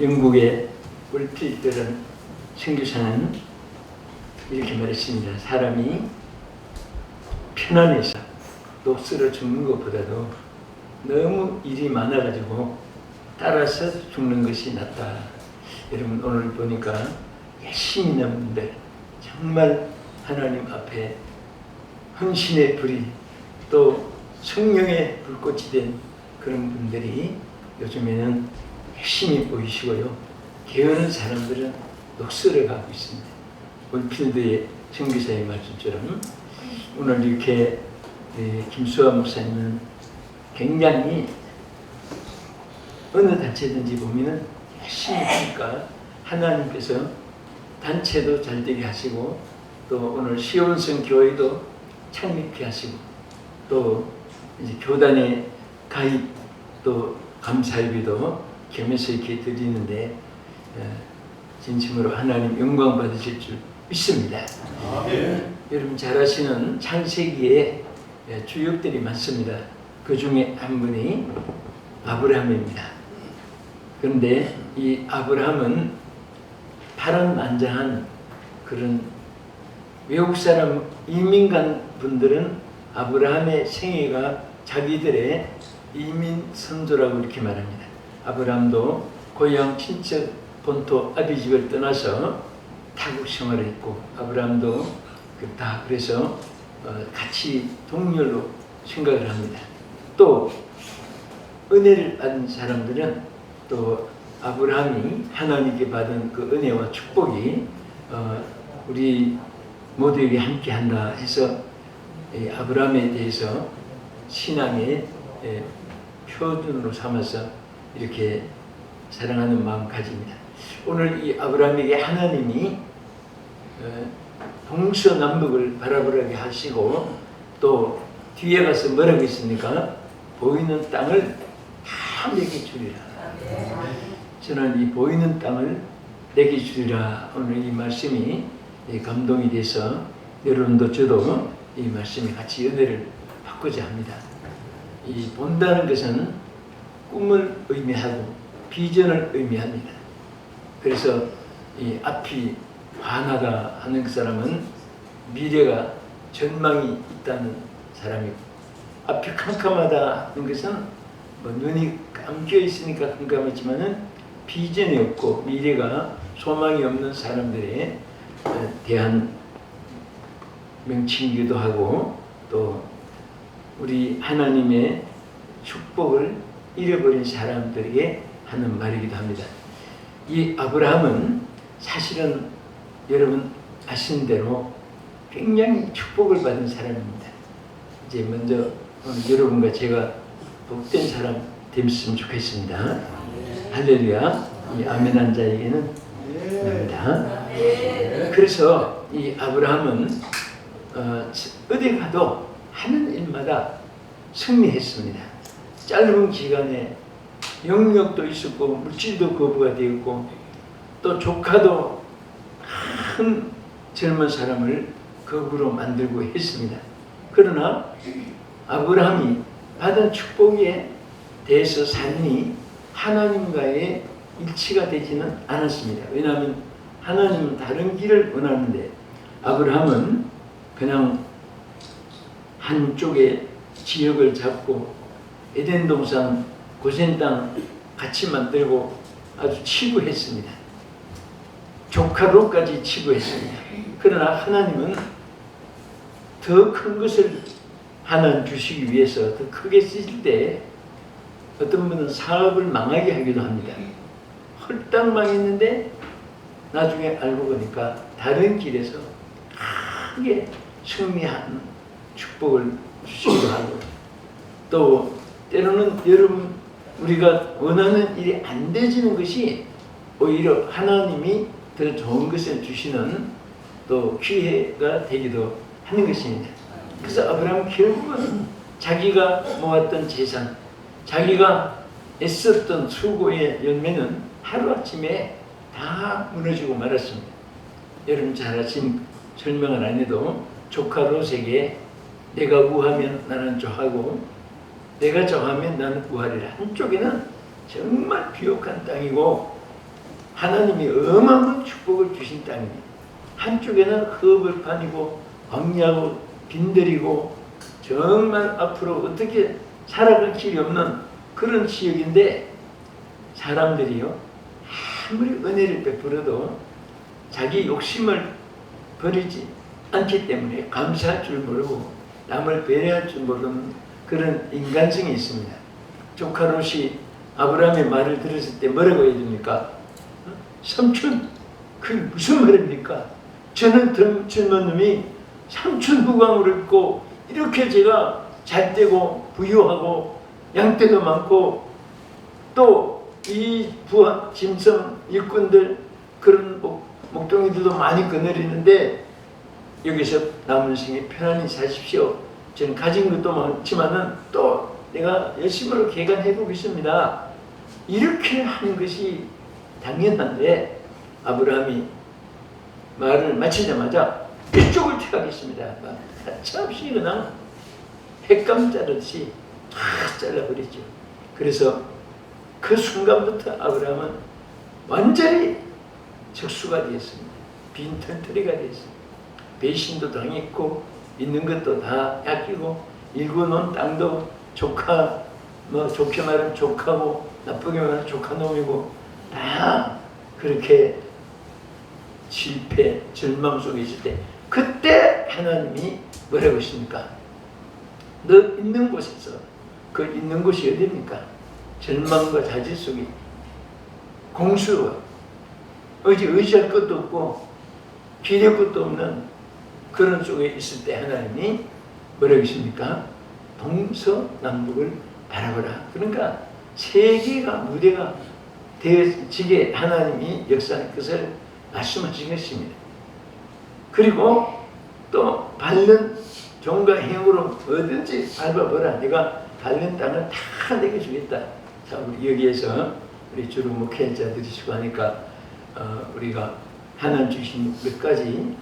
영국의 울필들은 선교사는 이렇게 말했습니다. 사람이 편안해서 녹슬어 죽는 것보다도 너무 일이 많아가지고 따라서 죽는 것이 낫다. 여러분 오늘 보니까 열심히 있는 분들, 정말 하나님 앞에 헌신의 불이 또 성령의 불꽃이 된 그런 분들이 요즘에는 열심히 보이시고요. 게으른 사람들은 녹슬어 가고 있습니다. 울필드의 선교사의 말씀처럼 오늘 이렇게 김수아 목사님은 굉장히 어느 단체든지 보면은 열심히 하니까 하나님께서 단체도 잘 되게 하시고 또 오늘 시온성 교회도 창립케 하시고 또 이제 교단의 가입 또 감사예배도 겸해서 이렇게 드리는데 진심으로 하나님 영광 받으실 줄 믿습니다. 여러분 잘 아시는 창세기에 주역들이 많습니다. 그 중에 한 분이 아브라함입니다. 그런데 이 아브라함은 파란만장한 그런 외국 사람 이민 간 분들은 아브라함의 생애가 자기들의 이민 선조라고 이렇게 말합니다. 아브라함도 고향 친척 본토 아비집을 떠나서 타국 생활을 했고 아브라함도 다 그래서 같이 동렬로 생각을 합니다. 또 은혜를 받은 사람들은 또 아브라함이 하나님께 받은 그 은혜와 축복이 우리 모두에게 함께한다 해서 아브라함에 대해서 신앙의 표준으로 삼아서 이렇게 사랑하는 마음 가집니다. 오늘 이 아브라함에게 하나님이 동서남북을 바라보게 하시고 또 뒤에 가서 뭐라고 했습니까? 보이는 땅을 다 내게 주리라. 저는 이 보이는 땅을 내게 주리라 오늘 이 말씀이 감동이 돼서 여러분도 저도 이 말씀에 같이 은혜를 받고자 합니다. 이 본다는 것은 꿈을 의미하고 비전을 의미합니다. 그래서 이 앞이 환하다 하는 그 사람은 미래가 전망이 있다는 사람이고 앞이 캄캄하다 하는 것은 뭐 눈이 감겨 있으니까 캄캄했지만은 비전이 없고 미래가 소망이 없는 사람들에 대한 명칭이기도 하고 또 우리 하나님의 축복을 잃어버린 사람들에게 하는 말이기도 합니다. 이 아브라함은 사실은 여러분 아시는 대로 굉장히 축복을 받은 사람입니다. 이제 먼저 여러분과 제가 복된 사람 되었으면 좋겠습니다. 할렐루야. 이 아멘 한 자에게는 납니다. 그래서 이 아브라함은 어디 가도 하는 일마다 승리했습니다. 짧은 기간에 영역도 있었고 물질도 거부가 되었고 또 조카도 큰 젊은 사람을 거부로 만들고 했습니다. 그러나 아브라함이 받은 축복에 대해서 삶이 하나님과의 일치가 되지는 않았습니다. 왜냐하면 하나님은 다른 길을 원하는데 아브라함은 그냥 한쪽에 지역을 잡고 에덴 동산 고센 땅 같이 만들고 아주 치부했습니다. 조카로까지 치부했습니다. 그러나 하나님은 더 큰 것을 하나님 주시기 위해서 더 크게 쓰실 때 어떤 분은 사업을 망하게 하기도 합니다. 홀딱 망했는데 나중에 알고 보니까 다른 길에서 크게 승리하는 축복을 주시기도 하고 또 때로는 여러분 우리가 원하는 일이 안 되지는 것이 오히려 하나님이 더 좋은 것을 주시는 또 기회가 되기도 하는 것입니다. 그래서 아브라함은 결국은 자기가 모았던 재산, 자기가 애썼던 수고의 열매는 하루아침에 다 무너지고 말았습니다. 여러분 잘 아신 설명을 안 해도 조카 롯에게 내가 우하면 나는 저하고 내가 저하면 나는 우하리라. 한쪽에는 정말 비옥한 땅이고 하나님이 어마어마한 축복을 주신 땅입니다. 한쪽에는 흡을판이고 광야고 빈들이고 정말 앞으로 어떻게 살아갈 길이 없는 그런 지역인데 사람들이요 아무리 은혜를 베풀어도 자기 욕심을 버리지 않기 때문에 감사할 줄 모르고 남을 배려할 줄 모르는 그런 인간성이 있습니다. 조카 롯이 아브라함의 말을 들었을 때 뭐라고 해줍니까? 삼촌, 그게 무슨 말입니까? 저는 젊은 놈이 삼촌 후광을 입고 이렇게 제가 잘되고 부유하고 양떼도 많고 또 이 부하 짐승 일꾼들 그런 목동이들도 많이 거느리는데 여기서 남은 생에 편안히 사십시오. 저는 가진 것도 많지만은 또 내가 열심으로 개간해 보겠습니다. 이렇게 하는 것이 당연한데 아브라함이 말을 마치자마자 이쪽을 택하겠습니다. 가차없이 그냥 핵감 자르듯이 다 잘라버리죠. 그래서 그 순간부터 아브라함은 완전히 적수가 되었습니다. 빈털터리가 되었습니다. 배신도 당했고 있는 것도 다 아끼고 일구 놓은 땅도 조카 좋게 말하면 조카고 나쁘게 말하면 조카놈이고 다 그렇게 실패 절망 속에 있을 때 그때 하나님이 뭐라고 하십니까? 너 있는 곳에서 그 있는 곳이 어디입니까? 절망과 자질 속에 공수와 의지할 것도 없고 기댈 것도 없는 그런 속에 있을 때 하나님이 뭐라고 하십니까? 동서남북을 바라보라. 그러니까 세계가 무대가 되어지게 하나님이 역사할 것을 말씀하신 것입니다. 그리고 또 밟는 종과 행으로 뭐든지 밟아보라. 네가 밟는 땅은 다 내게 주겠다. 자, 우리 여기에서 우리 주로 목회자들이 수고하니까 우리가 하나님 주신 몇 가지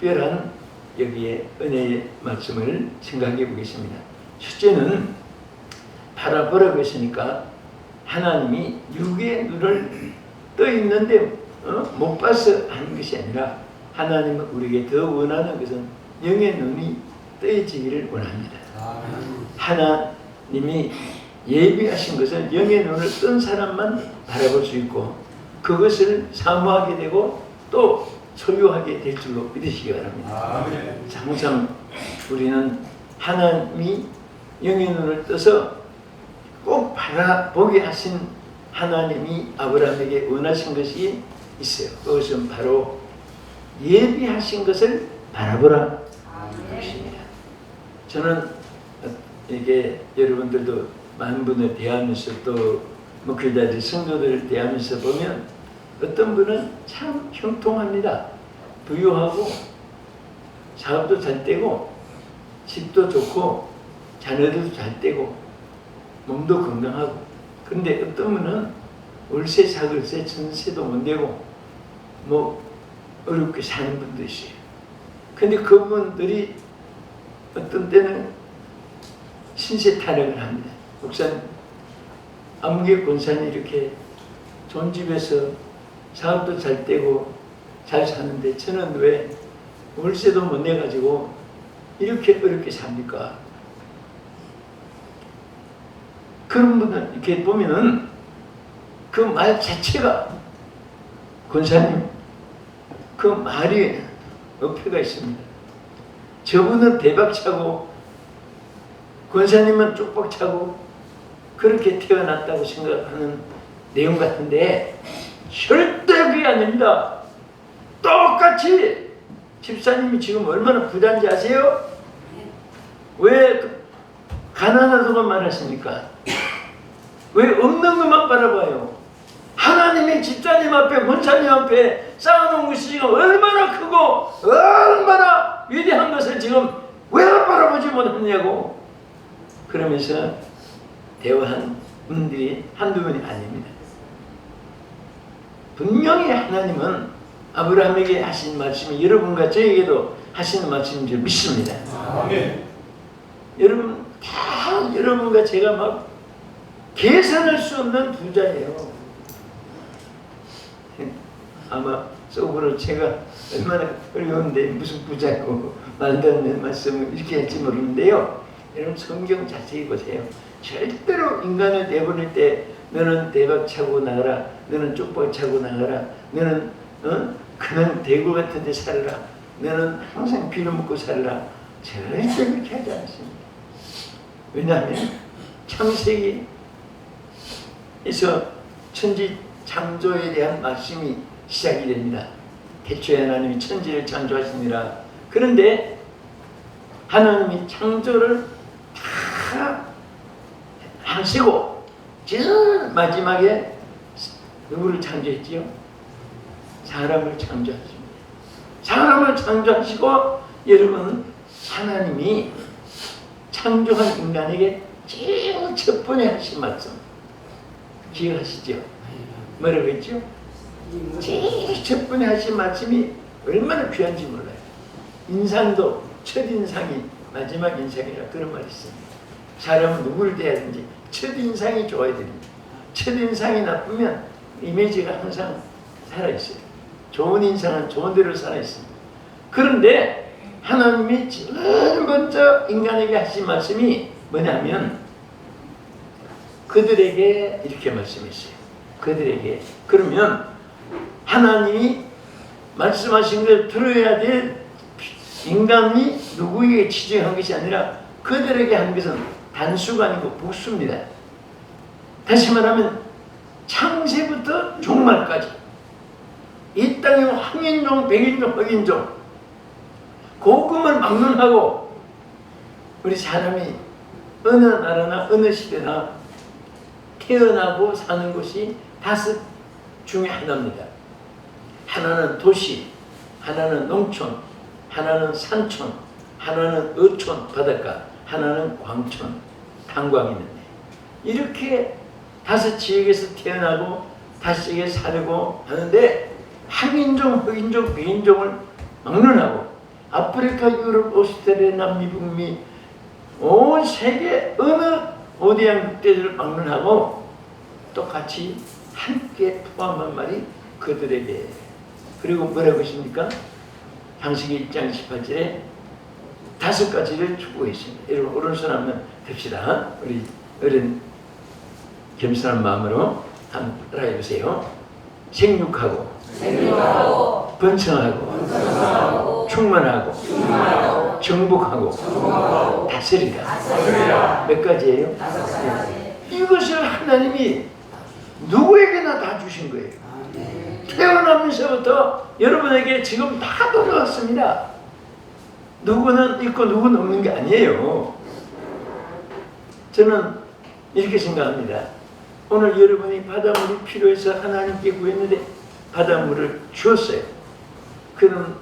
특별한 여기에 은혜의 말씀을 생각해 보겠습니다. 첫째는 바라보라고 했으니까 하나님이 육의 눈을 떠 있는데 못 봐서 하는 것이 아니라 하나님은 우리에게 더 원하는 것은 영의 눈이 떠지기를 원합니다. 하나님이 예비하신 것은 영의 눈을 뜬 사람만 바라볼 수 있고 그것을 사모하게 되고 또 소유하게 될 줄로 믿으시기 바랍니다. 항상 우리는 하나님이 영의 눈을 떠서 꼭 바라보게 하신 하나님이 아브라함에게 원하신 것이 있어요. 그것은 바로 예비하신 것을 바라보라 것입니다. 저는 이게 여러분들도 많은 분을 대하면서 또 목회자들 성도들을 대하면서 보면 어떤 분은 참 형통합니다. 부유하고 사업도 잘 되고 집도 좋고 자녀들도 잘 되고 몸도 건강하고 그런데 어떤 분은 월세 사글세 전세도 못 내고 뭐 어렵게 사는 분도 있어요. 근데 그분들이 어떤 때는 신세 타령을 합니다. 목사님, 아무개 권사님 이렇게 좋은 집에서 사업도 잘 되고 잘 사는데 저는 왜 월세도 못 내가지고 이렇게 어렵게 삽니까? 그런 분들 이렇게 보면은 그 말 자체가 권사님 그 말이 어폐가 있습니다. 저분은 대박차고 권사님은 쪽박차고 그렇게 태어났다고 생각하는 내용 같은데 절대 그게 아닙니다. 똑같이 집사님이 지금 얼마나 부자인지 아세요? 왜 가난하다고 말하십니까? 왜 없는 것만 바라봐요? 하나님이 집사님 앞에 권사님 앞에 쌓아놓은 것이 지금 얼마나 크고 얼마나 위대한 것을 지금 왜 바라보지 못했냐고 그러면서 대화한 분들이 한두 분이 아닙니다. 분명히 하나님은 아브라함에게 하신 말씀이 여러분과 저에게도 하시는 말씀인 줄 믿습니다. 아멘. 여러분 다 여러분과 제가 막 계산할 수 없는 부자예요. 아마 속으로 제가 얼마나 어려운데 무슨 부자고 말도 안 되는 말씀을 이렇게 할지 모르는데요. 여러분 성경 자세히 보세요. 절대로 인간을 내보낼 때 너는 대박 차고 나가라, 너는 쪽박 차고 나가라, 너는 그냥 대구 같은 데 살아라, 너는 항상 비를 먹고 살아라, 절대 그렇게 하지 않습니다. 왜냐하면 창세기에서 천지 창조에 대한 말씀이 시작이 됩니다. 태초에 하나님이 천지를 창조하시니라. 그런데 하나님이 창조를 다 하시고 저 마지막에 누구를 창조했지요? 사람을 창조하십니다. 사람을 창조하시고 여러분 하나님이 창조한 인간에게 제일 첫 번째 하신 말씀 기억하시죠? 뭐라고 했죠? 제일 첫 번째 하신 말씀이 얼마나 귀한지 몰라요. 인상도 첫인상이 마지막 인상이라 그런 말이 있습니다. 사람은 누구를 대하든지 첫인상이 좋아야 됩니다. 첫인상이 나쁘면 이미지가 항상 살아있어요. 좋은 인상은 좋은 대로 살아있습니다. 그런데 하나님이 제일 먼저 인간에게 하신 말씀이 뭐냐면 그들에게 이렇게 말씀했어요. 그들에게. 그러면 하나님이 말씀하신 걸 들어야 될 인간이 누구에게 지정한 것이 아니라 그들에게 한 것은 단수가 아니고 복수입니다. 다시 말하면 창세부터 종말까지 이 땅의 황인종, 백인종, 흑인종 고금을 막론하고 우리 사람이 어느 나라나 어느 시대나 태어나고 사는 곳이 다섯 중에 하나입니다. 하나는 도시, 하나는 농촌, 하나는 산촌, 하나는 어촌, 바닷가, 하나는 광촌, 탄광이 있는데 이렇게 다섯 지역에서 태어나고 다섯 지역에 살고 하는데 황인종, 흑인종, 백인종을 막론하고 아프리카, 유럽, 오스트레일리아, 남미, 북미 온 세계 어느 오대양 국대들을 막론하고 똑같이 함께 포함한 말이 그들에게. 그리고 뭐라고 하십니까? 창세기 1장 18절에 다섯 가지를 추구했습니다. 여러분 오른손 한번 듭시다. 우리 어른 겸손한 마음으로 한번 따라해 보세요. 생육하고 번성하고 충만하고 정복하고 다스리라. 몇 가지예요? 이것을 하나님이 누구에게나 다 주신 거예요. 태어나면서부터 여러분에게 지금 다 돌아왔습니다. 누구는 있고 누구는 없는 게 아니에요. 저는 이렇게 생각합니다. 오늘 여러분이 바닷물이 필요해서 하나님께 구했는데 바닷물을 주었어요. 그럼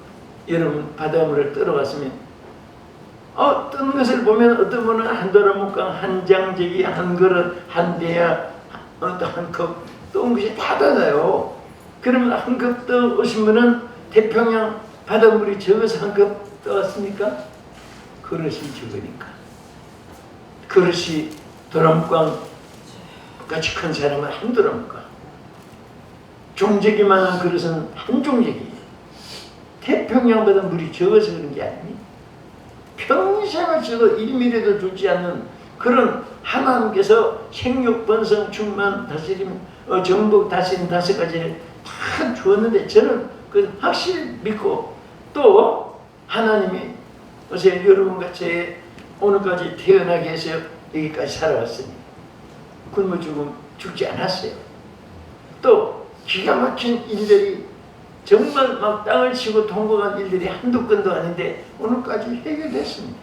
여러분 바닷물을 떨어갔으면 어떤 것을 보면 어떤 분은 한 도라묵강, 한 장제기, 한 그릇, 한 대야, 한 컵 떠온 것이 다 달라요. 그러면 한 컵 떠오신 분은 태평양 바닷물이 적어서 한 컵 떠왔습니까? 그릇이 적으니까. 그릇이 도라묵강 같이 큰 사람은 한 도라묵강, 종제기만한 그릇은 한 종제기. 태평양보다 물이 적어서 그런 게 아닙니다. 평생을 적어 1mm도 주지 않는 그런 하나님께서 생육, 번성, 충만, 다스림, 정복, 다스림 다섯 가지를 다 주었는데 저는 그 확실히 믿고 또 하나님이 어제 여러분과 제 오늘까지 태어나게 해서 여기까지 살아왔으니 굶어 죽지 않았어요. 또 기가 막힌 일들이 정말 막 땅을 치고 통곡한 일들이 한두 건도 아닌데 오늘까지 해결됐습니다.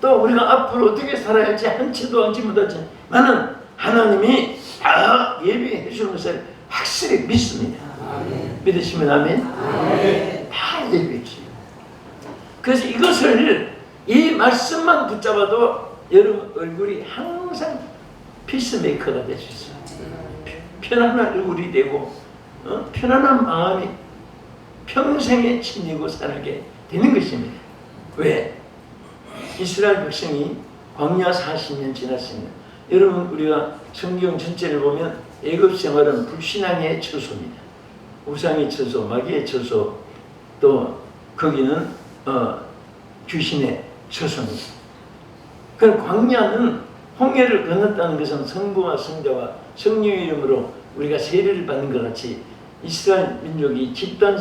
또 우리가 앞으로 어떻게 살아야 할지 한 치도 알지 못하지만은 하나님이 다 예비해 주는 것을 확실히 믿습니다. 아멘. 믿으시면 아멘. 아멘. 다 예비해 주세요. 그래서 이것을 이 말씀만 붙잡아도 여러분 얼굴이 항상 피스메이커가 될 수 있어요. 편안한 얼굴이 되고 편안한 마음이 평생에 지니고 살게 되는 것입니다. 왜? 이스라엘 백성이 광야 40년 지났습니다. 여러분 우리가 성경 전체를 보면 애굽 생활은 불신앙의 처소입니다. 우상의 처소, 마귀의 처소, 또 거기는 귀신의 처소입니다. 그럼 광야는 홍해를 건넜다는 것은 성부와 성자와 성령의 이름으로 우리가 세례를 받는 것 같이 이스라엘 민족이 집단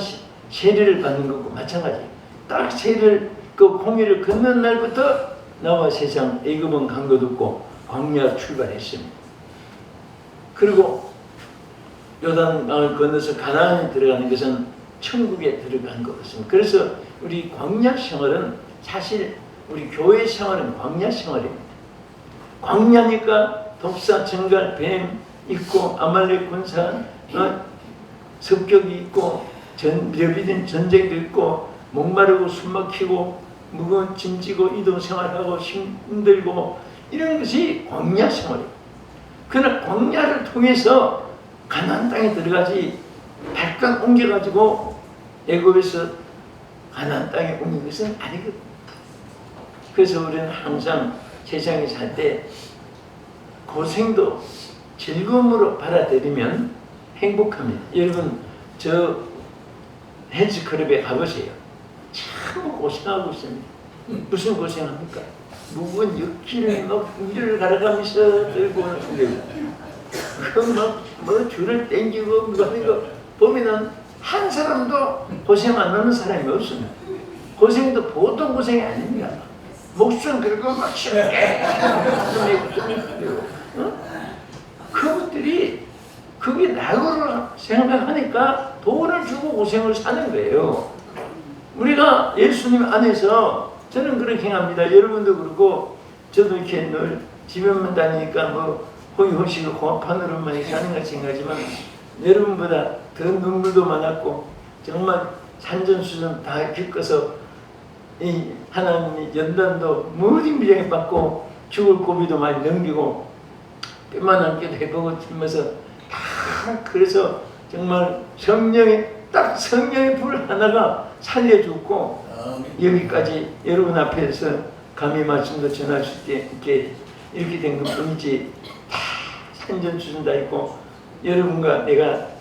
세례를 받는 것과 마찬가지예요. 딱 세례를 그 홍해를 건넌 날부터 나와 세상 애굽은 간 것 없고 광야 출발했습니다. 그리고 요단강을 건너서 가나안에 들어가는 것은 천국에 들어간 것 같습니다. 그래서 우리 광야 생활은 사실 우리 교회 생활은 광야 생활입니다. 광야니까 독사, 정갈, 뱀 있고 아말렉 군사, 습격이 있고 여비된 전쟁도 있고 목마르고 숨막히고 무거운 짐 지고 이동 생활하고 힘들고 이런 것이 광야 생활이에요. 그러나 광야를 통해서 가나안 땅에 들어가지 발간 옮겨가지고 애굽에서 가나안 땅에 옮긴 것은 아니거든요. 그래서 우리는 항상 세상에 살 때 고생도 즐거움으로 받아들이면 행복합니다. 여러분 저 헬스클럽에 가보세요. 참 고생하고 있습니다. 무슨 고생합니까? 무거운 역기를 막 위를 갈아가면서 들고 오는 그막 줄을 당기고 뭐 하는 거 보면은 한 사람도 고생 안 하는 사람이 없습니다. 고생도 보통 고생이 아닙니다. 목숨 걸고 막 그것들이 그게 낙으로 생각하니까 돈을 주고 고생을 사는 거예요. 우리가 예수님 안에서 저는 그렇게 행합니다. 여러분도 그렇고 저도 이렇게 늘 집에만 다니니까 뭐 호의호식을 호흡판으로만 이렇게 하는 같이 생각하지만 여러분보다 더 눈물도 많았고 정말 산전수전 다 겪어서 이 하나님이 연단도 무지무지하게 받고 죽을 고비도 많이 넘기고 뼈만 남게도 해보고 치면서 다 그래서 정말 성령의 불 하나가 살려주고 여기까지 여러분 앞에서 감히 말씀도 전할 수 있게 이렇게 된 것뿐이지 다 산전수전 다 있고 여러분과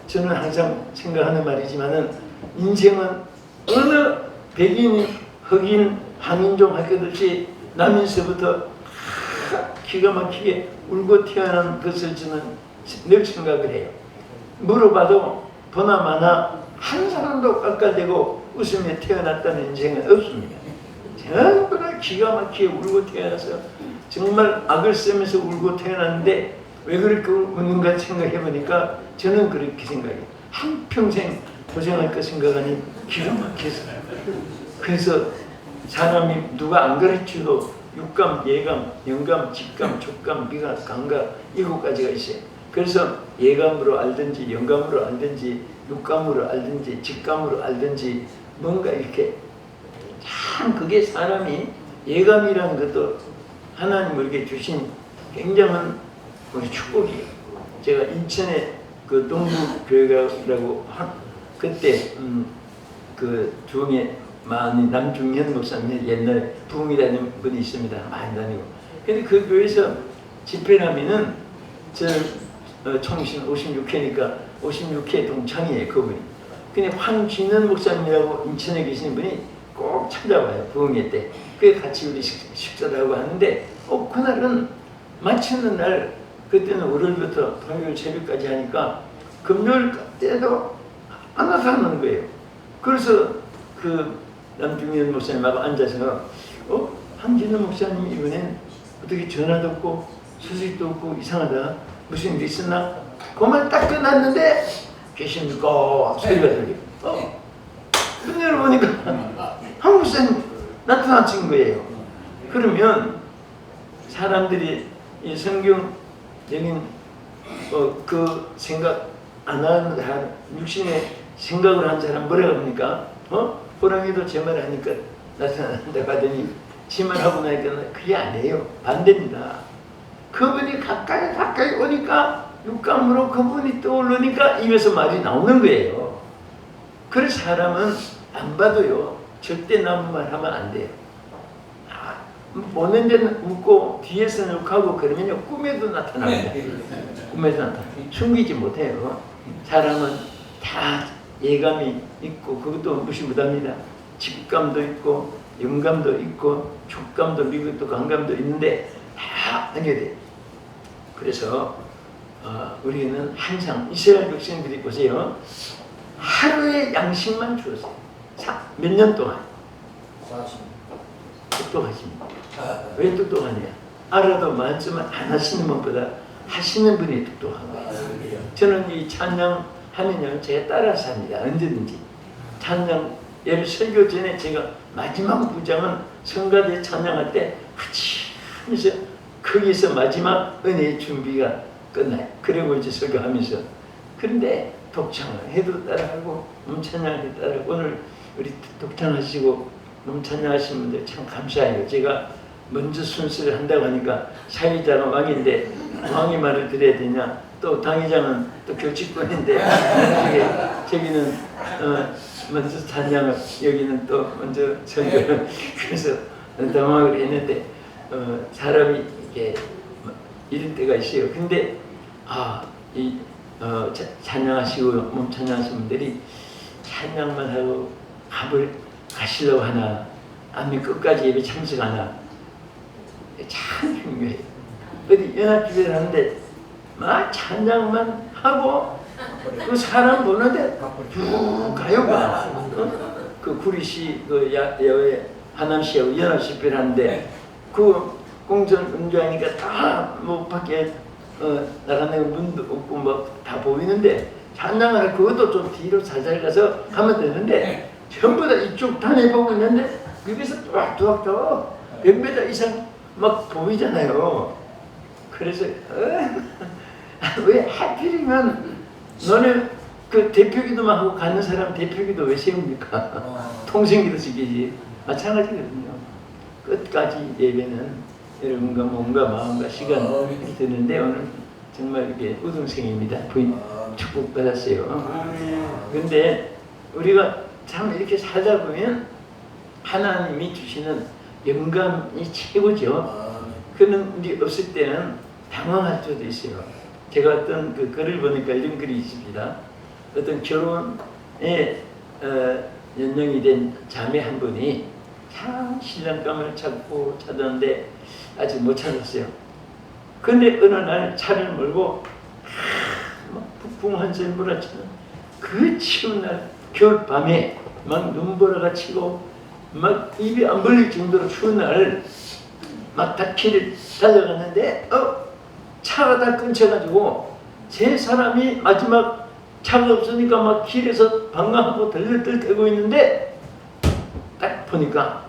저는 항상 생각하는 말이지만은 인생은 어느 백인, 흑인, 한인종 할 것 없이 남인서부터 기가 막히게 울고 태어난 것을 저는 늘 생각을 해요. 물어봐도 보나마나 한 사람도 깎아대고 웃으며 태어났다는 인생은 없습니다. 전부 다 기가 막히게 울고 태어나서 정말 악을 쓰면서 울고 태어났는데 왜 그렇게 우는가 생각해보니까 저는 그렇게 생각해요. 한평생 고생할 거 생각하니 기가 막혀서. 그래서 사람이 누가 안 가르쳐도 육감, 예감, 영감, 직감, 촉감, 미각, 감각 7가지가 있어요. 그래서 예감으로 알든지 영감으로 알든지 육감으로 알든지 직감으로 알든지 뭔가 이렇게 참 그게 사람이 예감이라는 것도 하나님 우리에게 주신 굉장한 우리 축복이에요. 제가 인천에 그 동부교회라고 그때 그 중에 많이 남중현 목사님 옛날에 부흥이 다니는 분이 있습니다. 많이 다니고. 근데 그 교회에서 집회를 하면은 총신 56회니까 56회 동창이에요, 그분이. 근데 황진원 목사님이라고 인천에 계시는 분이 꼭 찾아와요, 부흥회 때. 그게 같이 우리 식사를 하고 하는데 그날은 마치는 날 그때는 월요일부터 토요일 새벽까지 하니까 금요일 때도 안 나타나는 거예요. 그래서 그 남중현 목사님하고 앉아서 황진원 목사님 이번엔 어떻게 전화도 없고 소식도 없고 이상하다. 무슨 일 있었나? 그 말 딱 끝났는데 계십니까? 소리가 들려요. 눈을 보니까 한 목사님 나타나신 거예요. 그러면 사람들이 이 성경 여긴 그 생각 안 하는 사람, 육신의 생각을 한 사람 뭐라고 합니까? 호랑이도 제 말 하니까 나타난다고 하더니 제 말 하고 나니까 그게 아니에요. 반대입니다. 그분이 가까이 오니까 육감으로 그분이 떠오르니까 입에서 말이 나오는 거예요. 그래서 사람은 안 봐도요. 절대 남의 말 하면 안 돼요. 보는 데는 웃고 뒤에서는 욕하고 그러면요 꿈에도 나타납니다. 꿈에도 나타나. 숨기지 못해요. 사람은 다 예감이 있고 그것도 무시 못합니다. 직감도 있고 영감도 있고 촉감도 미국도 감감도 있는데 다 하게 돼요. 그래서 우리는 항상 이스라엘 백성들이 보세요. 하루에 양식만 주었어요. 몇 년 동안. 똑똑하십니다. 왜 똑똑하냐? 알아도 말씀을 안 하시는 분보다 하시는 분이 똑똑한 거예요. 저는 이 찬양하면요 제가 따라서 합니다. 언제든지. 찬양 예를 설교 전에 제가 마지막 부장은 성가대 찬양할 때 그치 하면서 거기서 마지막 은혜의 준비가 끝나요. 그리고 이제 설교하면서. 그런데 독창을 해도 따라하고 찬양해도 따라하고 오늘 우리 독창하시고 찬양하시는 분들 참 감사해요. 제가 먼저 순서를 한다고 하니까 사회자가 왕인데 왕이 말을 드려야 되냐, 또 당의장은 또 교직권인데 저기는 먼저 찬양을, 여기는 또 먼저 설교를 그래서 당황을 했는데 사람이 이게 이럴 때가 있어요. 근데 찬양하시고 몸 찬양하시는 분들이 찬양만 하고 밥을 가시려고 하나 아니면 끝까지 예배 참석하나 참 중요해요. 어디 연합주의를 하는데 막 찬양만 하고 그 사람 보는데 쭉 가요. 그 구리시 그 야외 하남시하고 연합집회를 하는데 그 공전 운주하니까 다 뭐 밖에 나가는 문도 없고 뭐 다 보이는데 찬양을 그것도 좀 뒤로 살살 가서 하면 되는데 전부 다 이쪽 단에 보고 있는데 여기서 뚜락뚜락 100m 이상 막 보이잖아요. 그래서 왜 하필이면 너는 그 대표기도만 하고 가는 사람 대표기도 왜 세웁니까? 통생기도 지키지. 마찬가지거든요. 끝까지 예배는 여러분과 몸과 마음과 시간이 드는데 오늘 정말 이게 우등생입니다. 부인 축복받았어요. 그런데 우리가 참 이렇게 살다 보면 하나님이 주시는 영감이 최고죠. 그는 우리 없을 때는 당황할 수도 있어요. 제가 어떤 그 글을 보니까 이런 글이 있습니다. 어떤 결혼에 연령이 된 자매 한 분이 참 신랑감을 찾았는데 아직 못 찾았어요. 근데 어느 날 차를 몰고 막 북풍 한샘 몰아치는 그 추운 날 겨울 밤에 막 눈보라가 치고 막 입이 안 벌릴 정도로 추운 날 막 닭길을 달려갔는데 차가 다 끊쳐가지고 세 사람이 마지막 차가 없으니까 막 길에서 방황하고 덜덜덜대고 있는데 딱 보니까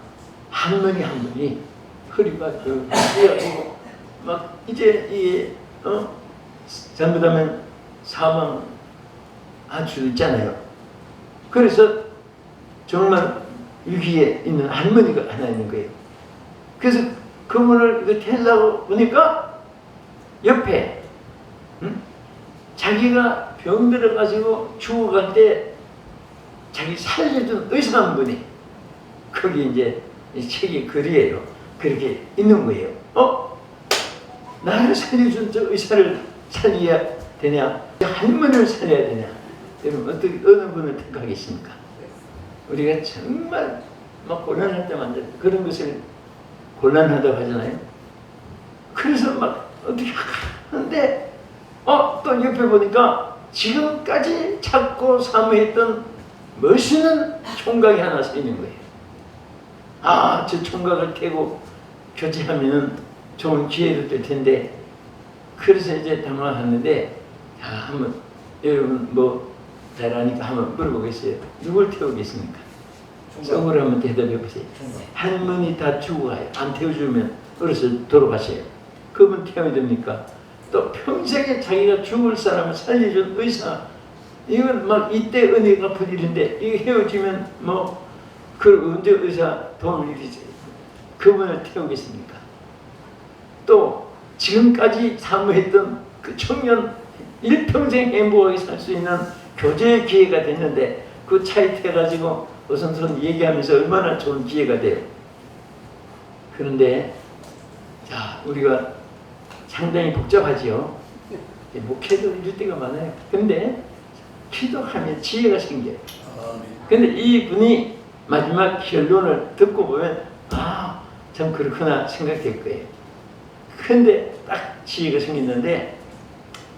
할머니 한 분이 허리가 휘어지고 막 이제 이게 잘못하면 사망할 수 있잖아요. 그래서 정말 위기에 있는 할머니가 하나 있는 거예요. 그래서 그분을 이거 태우려고 보니까 옆에 자기가 병 들어가지고 죽어갈 때 자기 살려준 의사 한 분이 거기 이제 이 책이 글이에요. 그렇게 있는 거예요. 나를 살려준 저 의사를 살려야 되냐, 할머니를 살려야 되냐, 여러분 어느 분을 택하겠습니까? 우리가 정말 막 곤란할 때만 그런 것을 곤란하다고 하잖아요. 그래서 막 어떻게 하는데 또 옆에 보니까 지금까지 찾고 사모했던 멋있는 총각이 하나 서 있는 거예요. 저 총각을 태고 교제하면 좋은 기회도 될 텐데, 그래서 이제 당황하는데, 한번 여러분 뭐 잘 아니까 한번 물어보겠어요. 누굴 태우겠습니까? 속으로 한번 대답해 보세요. 할머니 다 죽어가요. 안 태워주면 어려서 돌아가세요. 그분 태워야 됩니까? 또 평생에 자기가 죽을 사람을 살려준 의사, 이건 막 이때 은혜가 갚을 일인데 이거 헤어지면 뭐 그 언제 의사 도움을 일이지. 그분을 태우겠습니까? 또 지금까지 사모했던 그 청년 일평생 행복하게 살 수 있는 교제의 기회가 됐는데 그 차에 태가지고 어선선 얘기하면서 얼마나 좋은 기회가 돼요. 그런데 자, 우리가 상당히 복잡하지요. 목회도 이럴 때가 많아요. 근데 기도하면 지혜가 생겨요. 근데 이분이 마지막 결론을 듣고 보면 아, 참 그렇구나 생각될 거예요. 근데 딱 지혜가 생겼는데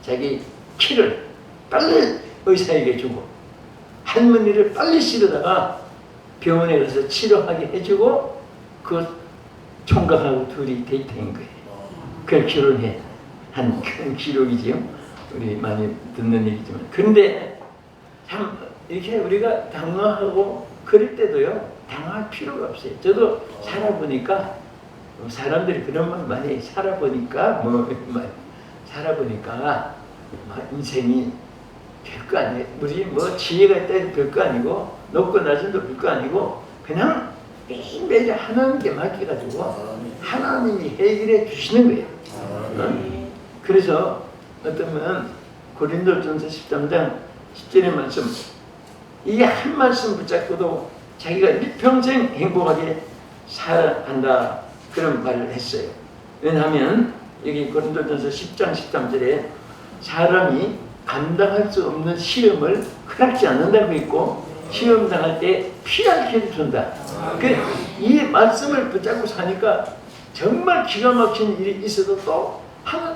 자기 키를 빨리 의사에게 주고 할머니를 빨리 실어다가 병원에 가서 치료하게 해주고 그 총각하고 둘이 데이트한 거예요. 그걸 결혼해 한 큰 기록이지요. 우리 많이 듣는 얘기지만. 그런데 참 이렇게 우리가 당황하고 그럴 때도요, 당황할 필요가 없어요. 저도 살아보니까 사람들이 그런 말 많이 살아보니까 살아보니까 인생이 별거 아니에요. 우리 뭐 지혜가 있다 해도 별거 아니고 높고 낮은도 별거 아니고 그냥 매일매일 하나님께 맡겨가지고 하나님이 해결해 주시는 거예요. 그래서 어떠면 고린도전서 13장 10절의 말씀, 이게 한 말씀 붙잡고도 자기가 일평생 행복하게 살아간다 그런 말을 했어요. 왜냐하면 여기 고린도전서 10장 13절에 사람이 감당할 수 없는 시험을 허락지 않는다고 했고 시험 당할 때 피할 길을 준다. 이 말씀을 붙잡고 사니까 정말 기가 막힌 일이 있어도 또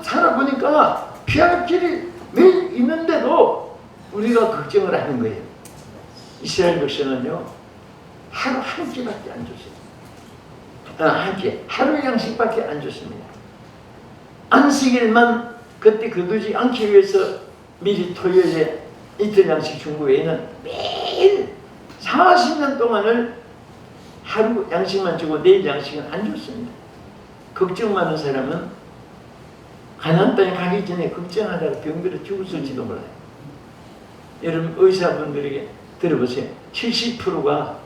살아보니까 피할 길이 매일 있는데도 우리가 걱정을 하는 거예요. 이스라엘 백성은요, 하루 한 끼밖에 안 줬어요. 한 끼, 하루 양식밖에 안 줬습니다. 안식일만 그때 거두지 않기 위해서 미리 토요일에 이틀 양식 준 외에는 매일 40년 동안을 하루 양식만 주고 내일 양식은 안 줬습니다. 걱정 많은 사람은 가나안 땅에 가기 전에 걱정하다가 병들어 죽었을지도 몰라요. 여러분 의사분들에게 들어보세요. 70%가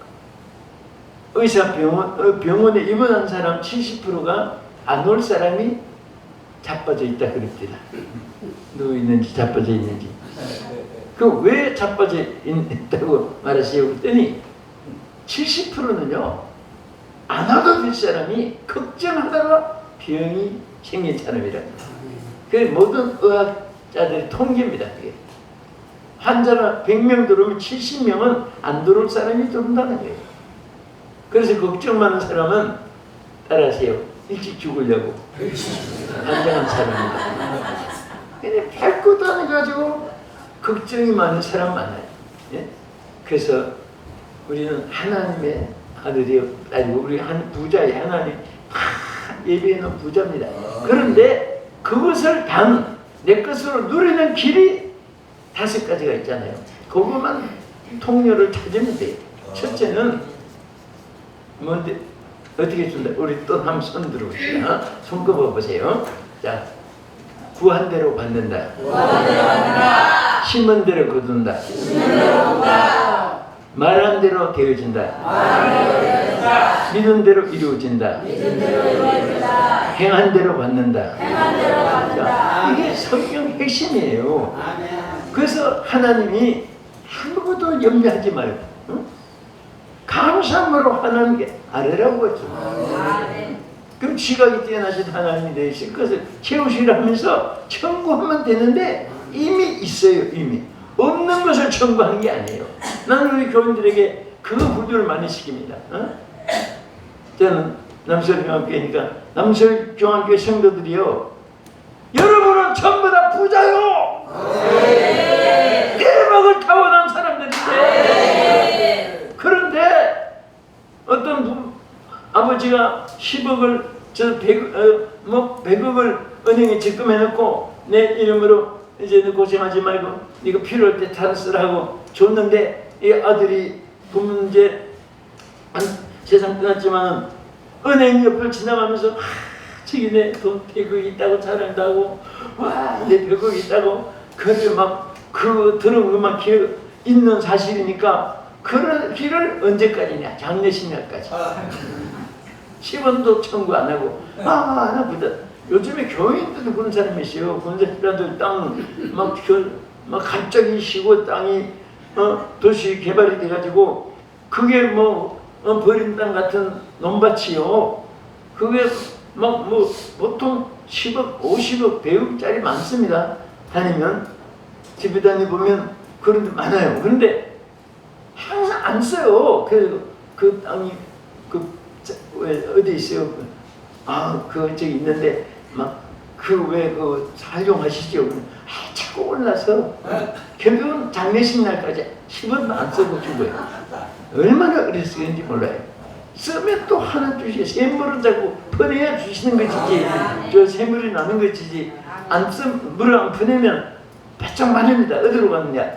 병원에 입원한 사람 70%가 안 올 사람이 자빠져 있다 그랬더라. 누워 있는지 자빠져 있는지. 그 왜 자빠져 있다고 말하세요? 그랬더니 70%는요 안 와도 될 사람이 걱정하다가 병이 생긴 사람이라. 그 모든 의학자들의 통계입니다. 그게. 환자가 100명 들어오면 70명은 안 들어올 사람이 들어온다는 거예요. 그래서 걱정 많은 사람은 따라하세요. 일찍 죽으려고 안정한 사람입니다. 근데 별것도 안 해가지고 걱정이 많은 사람 많아요. 예? 그래서 우리는 하나님의 아들이요, 아니고 우리 한 부자의 하나님 다 예배해놓은 부자입니다. 그런데 그것을 내 것으로 누리는 길이 5가지가 있잖아요. 그것만 통로를 찾으면 돼요. 첫째는 뭔데 어떻게 준다? 우리 또 한번 손 들어봅시다. 손 꼽아보세요. 자, 구한 대로 받는다. 심은 대로 거둔다. 말한 대로 되어진다. 믿은 대로 이루어진다. 행한 대로 받는다. 자, 이게 성경 핵심이에요. 그래서 하나님이 아무것도 염려하지 말고 감사함으로 하나님께 아뢰라고 했죠. 그럼 지각이 뛰어나신 하나님이 되실 것을 채우시려 하면서 청구하면 되는데 이미 있어요. 이미 없는 것을 청구하는 게 아니에요. 나는 우리 교인들에게 그 구조를 많이 시킵니다. 저는 남서울중앙교회니까 남서울중앙교회 성도들이요, 여러분은 전부 다 부자요. 대박을 타고난 사람들인데, 그런데 어떤 아버지가 10억을 100억을 은행에 적금해놓고 내 이름으로 이제 고생하지 말고 이거 필요할 때 다 쓰라고 줬는데, 이 아들이 부문제 세상 떠났지만 은행 옆을 지나가면서 저기 내 돈 100억 있다고 자랑한다고, 와, 내 100억 있다고, 그걸 막 그 들은 것만 기억 있는 사실이니까 그런 길을 언제까지냐? 장례식날까지 10원도 청구 안 하고 나 보다. 요즘에 교인들도 그런 사람이 있어요. 군사들도 땅 막 갑자기 쉬고 땅이 도시 개발이 돼가지고 그게 뭐 버린 땅 같은 논밭이요. 그게 막 뭐 보통 10억, 50억, 100억짜리 많습니다. 다니면 집에 다니보면 그런 데 많아요. 그런데 항상 안 써요. 그래서 그 땅이 어디 있어요? 그 저기 있는데 막 그 활용하시죠. 자꾸 올라서 결국은 장례식 날까지 10원도 안 써고 주고요. 얼마나 그랬었는지 몰라요. 쓰면 또 하나 주시. 샘물은 자꾸 퍼내야 주시는 것이지. 저 샘물이 나는 것이지. 안 쓰면 물을 안 퍼내면 바짝 마릅니다. 어디로 갔느냐?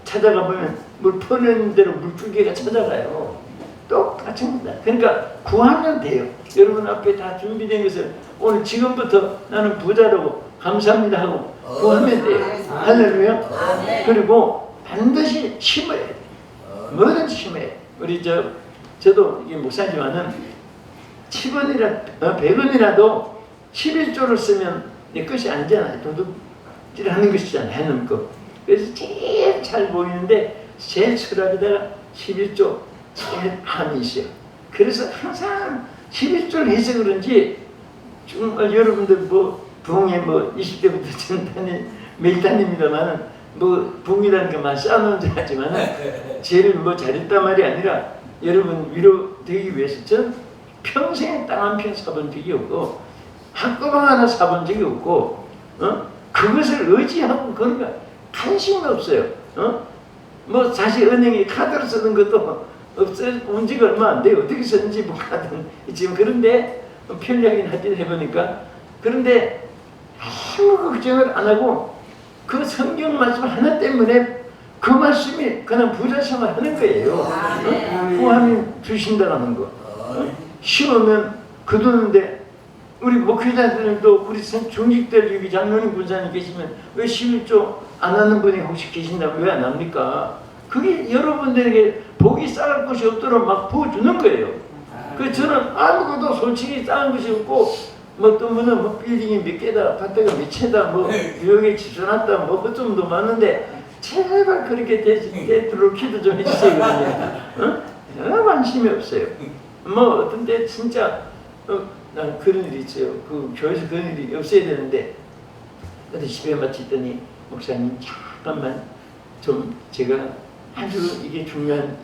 찾아가 보면 물 퍼내는 대로 물줄기가 찾아가요. 똑같습니다. 그러니까 구하면 돼요. 여러분 앞에 다 준비된 것을 오늘 지금부터 나는 부자라고 감사합니다 하고 구하면 돼요. 할렐루야. 그리고 반드시 심어야 돼요. 뭐든지 심어야 돼요. 우리 저도 이게 목사지만은 10원이라 100원이라도 11조를 쓰면 내 것이 아니잖아요. 도둑질 하는 것이잖아요. 해놓은 거. 그래서 제일 잘 보이는데 제일 서랍에다가 11조 제일 함이 있어요. 그래서 항상 11조를 해서 그런지 정말 여러분들 뭐 부흥에 뭐 20대부터 전 매일 다닙니다만 뭐 부흥이라는 것만 쌓아놓은 줄 알지만 제일 뭐 잘했단 말이 아니라 여러분 위로되기 위해서 전 평생에 땅 한 평 사본 적이 없고 학교방 하나 사본 적이 없고 그것을 의지하고 그런 거 관심이 없어요. 뭐 사실 은행에 카드로 쓰는 것도 온 지가 얼마 안 돼요. 어떻게 썼는지 뭐 카드는 지금 그런데 편리하긴 하긴 해보니까 그런데 아무 걱정을 안 하고 그 성경 말씀 하나 때문에 그 말씀이 그냥 부자 생활 하는 거예요. 구하면 주신다는 거. 심으면 거두는데 우리 목회자들도 우리 중직들 여기 장로님 군사님 계시면 왜 11조 안 하는 분이 혹시 계신다면 왜 안 합니까? 그게 여러분들에게 복이 쌓을 것이 없도록 막 부어주는 거예요. 그 저는 아무것도 솔직히 쌓은 것이 없고 뭐 또 뭐 빌딩이 몇 개다, 아파트가 몇 채다, 뭐 유형에 집사놨다, 뭐 그좀도 많은데 제발 그렇게 되도록 기도 좀 해주세요. 전혀 관심이 없어요. 뭐 어떤 때 진짜 난 그런 일이 있어요. 그 교회에서 그런 일이 없어야 되는데 어디 집에 마치더니 목사님 잠깐만 좀 제가 아주 이게 중요한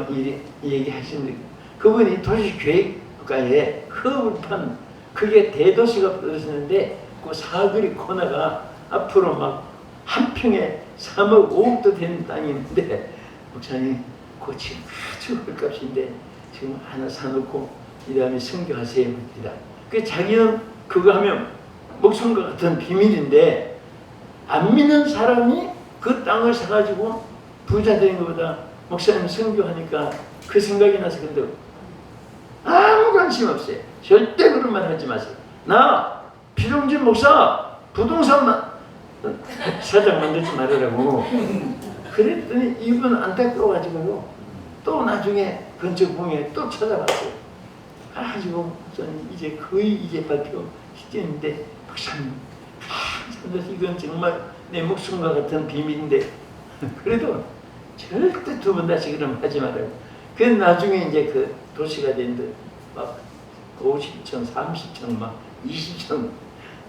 일이 얘기하시는데 그분이 도시계획과에 허물판 그게 대도시가 떨어지는데 그 사거리 코너가 앞으로 막 한 평에 3억 5억도 되는 땅이 있는데 목사님 그 지금 아주 헐값인데 지금 하나 사놓고 이 다음에 선교하세요. 그 자기는 그거 하면 목숨과 같은 비밀인데 안 믿는 사람이 그 땅을 사가지고 부자 되는 것보다 목사님 선교하니까 그 생각이 나서 근데 아무 관심 없어요. 절대 그런 말 하지 마세요. 나 비동진 목사 부동산만 사장 만들지 말으라고 그랬더니 이분 안타까워가지고요 또 나중에 근처 공에 또 찾아갔어요. 가지고 저는 이제 거의 이제 발표 시점인데 목사님 이건 정말 내 목숨과 같은 비밀인데 그래도 절대 두 번 다시 그럼 하지 말아요. 그 나중에 이제 그 도시가 된데 막 50천, 30천, 막 20천.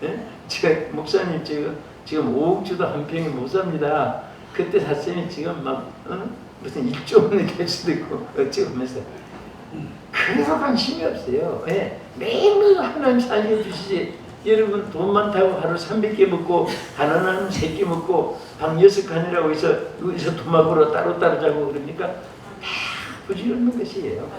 예? 제 목사님 지금 5억 주도 한 평에 못 삽니다. 그때 샀으니 지금 막 무슨 1조 원이 될 수도 있고 어찌 보면서 그래서 관심이 없어요. 예. 매일매일 하나님 살려주시지. 여러분 돈 많다고 하루 300개 먹고 가난하면 3개 먹고 방 6칸이라고 해서 여기서 도마구로 따로따로 자고 그러니까 다 부질없는 것이에요.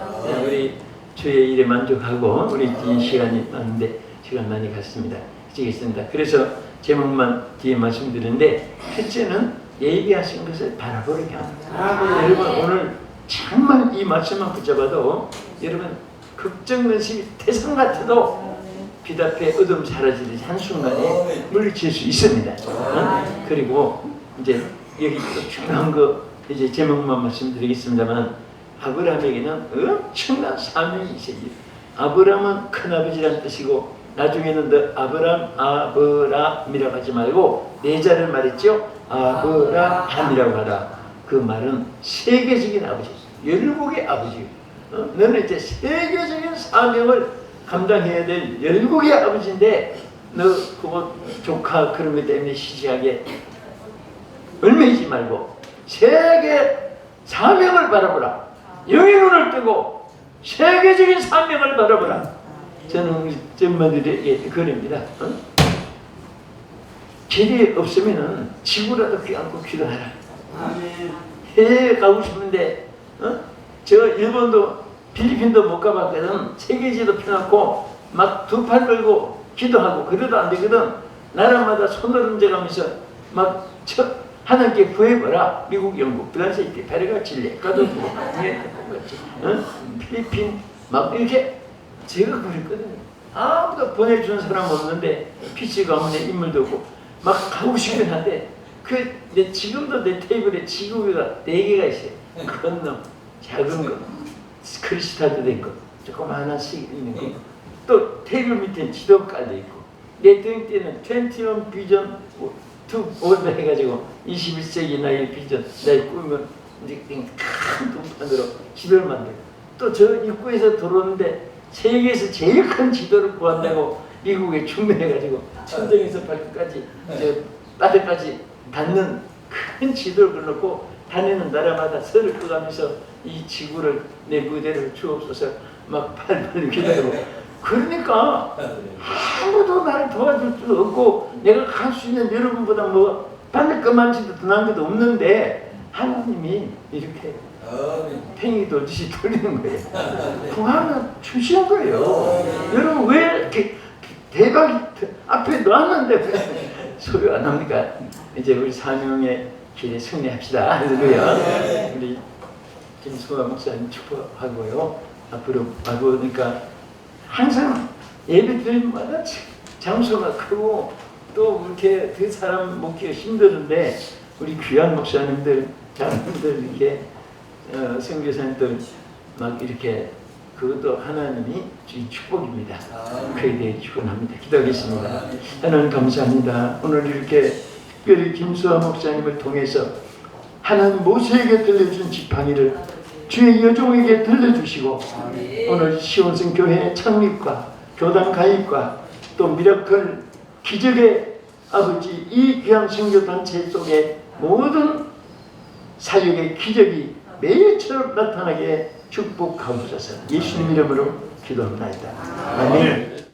우리 주의 일에 만족하고 우리 뒤에 시간이 많은데 시간 많이 갔습니다. 지겠습니다. 그래서 제목만 뒤에 말씀드렸는데 첫째는 예비하신 것을 바라보게 합니다. 여러분 오늘 정말 이 말씀만 붙잡아도 여러분 걱정근심이 태산 같아도 빛 앞에 어둠 사라지듯이 한순간에 물리칠 수 있습니다. 그리고 이제 여기 또 중요한 거 이제 제목만 말씀드리겠습니다만 아브라함에게는 엄청난 사명이 있어요. 아브라함은 큰아버지라는 뜻이고 나중에는 너 아브람이라고 하지 말고 네 자를 말했죠. 아브라함이라고 하라. 그 말은 세계적인 아버지. 열국의 아버지. 너는 이제 세계적인 사명을 감당해야 될 열국의 아버지인데 너 그거 조카 그런 것 때문에 시시하게 얼매이지 말고 세계 사명을 바라보라. 영의 눈을 뜨고 세계적인 사명을 바라보라. 저는 우리 잼마들에게 그럽니다. 길이 없으면은 지구라도 껴안고 기도하라. 해외 가고 싶은데 저 일본도 필리핀도 못 가봤거든. 세계지도 펴놓고 막 두 팔 걸고 기도하고 그래도 안 되거든. 나라마다 손을 얹어가면서 막 하나님께 구해보라. 미국, 영국, 그 당시에 이때 베르가 칠레, 가도고, 필리핀 막 이렇게 제가 그랬거든요. 아무도 보내주는 사람 없는데 PC 가문에 인물도 없고 막 가고 싶긴 한데 지금도 내 테이블에 지구가 4개가 있어요. 큰 놈, 작은 거, 크리스탈도 된 거, 조금 하나씩 있는 거. 또 테이블 밑에 지도 깔려있고 내 등 뒤에는 21 비전 투 올드 해가지고 21세기 나의 비전, 나의 꿈은 이제 큰 동판으로 지도를 만들고 또 저 입구에서 들어오는데 세계에서 제일 큰 지도를 구한다고 미국에 주문해가지고 천정에서 발끝까지 바닥까지 닿는 큰 지도를 그려놓고 다니는 나라마다 설을 꺼가면서 이 지구를 내 무대를 주옵소서 막 팔팔 기다리고 그러니까 아무도 나를 도와줄 수 없고 내가 갈 수 있는 여러분보다 뭐 받을 것만치도 더 나은 것도 없는데 하나님이 이렇게 팽이 돌듯이 돌리는 거예요. 구하면 주시는 거예요. 여러분 왜 이렇게 대박이 앞에 놨는데 왜 소리 안 합니까? 이제 우리 사명의 길에 승리합시다. 할렐루야. 우리 김수아 목사님 축복하고요. 앞으로 그러니까 항상 예배 드릴마다 장소가 크고 또 이렇게 그 사람 먹기가 힘드는데 우리 귀한 목사님들, 장님들 이렇게 선교사님들 막 이렇게 그것도 하나님이 주신 축복입니다. 그에 대해 축원합니다. 기도하겠습니다. 하나님 감사합니다. 오늘 이렇게 특별히 김수아 목사님을 통해서 하나님 모세에게 들려준 지팡이를 주의 여종에게 들려주시고 오늘 시온성 교회 창립과 교단 가입과 또 미라클 기적의 아버지 이 귀한 선교단체 속에 모든 사역의 기적이 매일처럼 나타나게 축복하옵소서. 예수님 이름으로 기도합니다. 아멘.